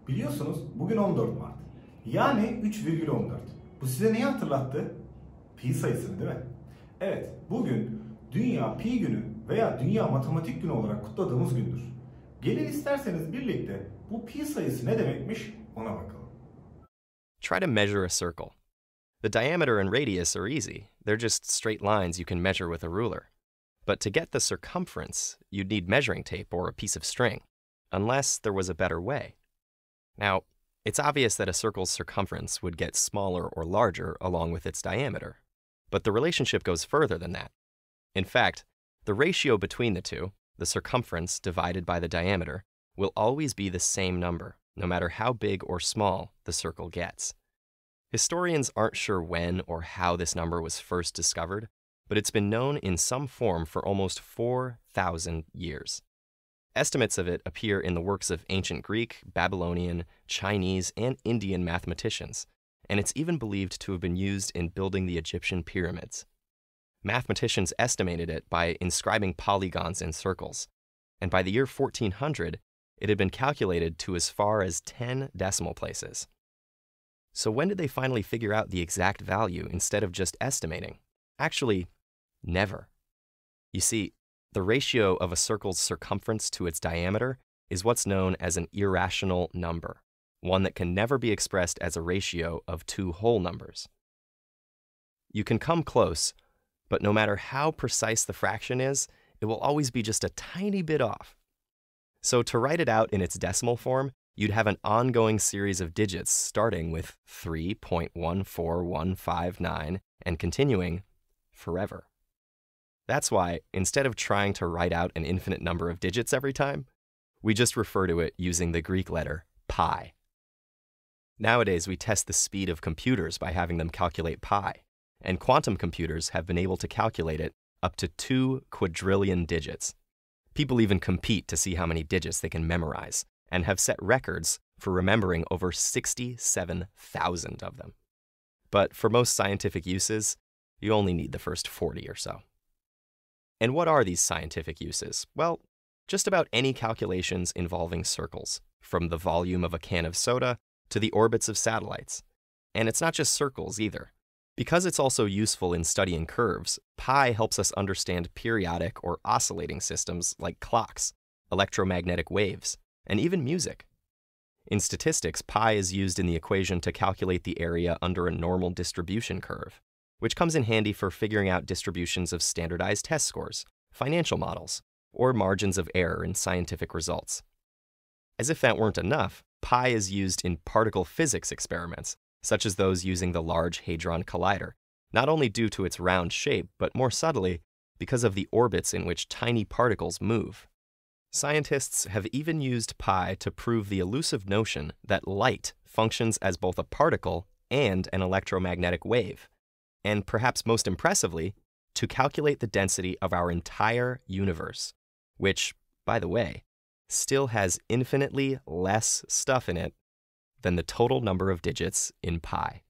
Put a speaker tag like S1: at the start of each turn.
S1: Biliyorsunuz bugün 14 Mart. Yani 3,14. Bu size neyi hatırlattı? Pi sayısını değil mi? Evet, bugün Dünya Pi günü veya Dünya Matematik günü olarak kutladığımız gündür. Gelin isterseniz birlikte bu pi sayısı ne demekmiş ona bakalım.
S2: Try to measure a circle. The diameter and radius are easy. They're just straight lines you can measure with a ruler. But to get the circumference, you'd need measuring tape or a piece of string, unless there was a better way. Now, it's obvious that a circle's circumference would get smaller or larger along with its diameter. But the relationship goes further than that. In fact, the ratio between the two, the circumference divided by the diameter, will always be the same number, no matter how big or small the circle gets. Historians aren't sure when or how this number was first discovered, but it's been known in some form for almost 4,000 years. Estimates of it appear in the works of ancient Greek, Babylonian, Chinese, and Indian mathematicians, and it's even believed to have been used in building the Egyptian pyramids. Mathematicians estimated it by inscribing polygons in circles, and by the year 1400, it had been calculated to as far as 10 decimal places. So when did they finally figure out the exact value instead of just estimating? Actually, never. You see, the ratio of a circle's circumference to its diameter is what's known as an irrational number, one that can never be expressed as a ratio of two whole numbers. You can come close, but no matter how precise the fraction is, it will always be just a tiny bit off. So to write it out in its decimal form, you'd have an ongoing series of digits starting with 3.14159 and continuing forever. That's why, instead of trying to write out an infinite number of digits every time, we just refer to it using the Greek letter pi. Nowadays, we test the speed of computers by having them calculate pi, and quantum computers have been able to calculate it up to 2 quadrillion digits. People even compete to see how many digits they can memorize, and have set records for remembering over 67,000 of them. But for most scientific uses, you only need the first 40 or so. And what are these scientific uses? Well, just about any calculations involving circles, from the volume of a can of soda to the orbits of satellites. And it's not just circles either. Because it's also useful in studying curves, pi helps us understand periodic or oscillating systems like clocks, electromagnetic waves, and even music. In statistics, pi is used in the equation to calculate the area under a normal distribution curve, which comes in handy for figuring out distributions of standardized test scores, financial models, or margins of error in scientific results. As if that weren't enough, pi is used in particle physics experiments, such as those using the Large Hadron Collider, not only due to its round shape, but more subtly, because of the orbits in which tiny particles move. Scientists have even used pi to prove the elusive notion that light functions as both a particle and an electromagnetic wave, and perhaps most impressively, to calculate the density of our entire universe, which, by the way, still has infinitely less stuff in it than the total number of digits in pi.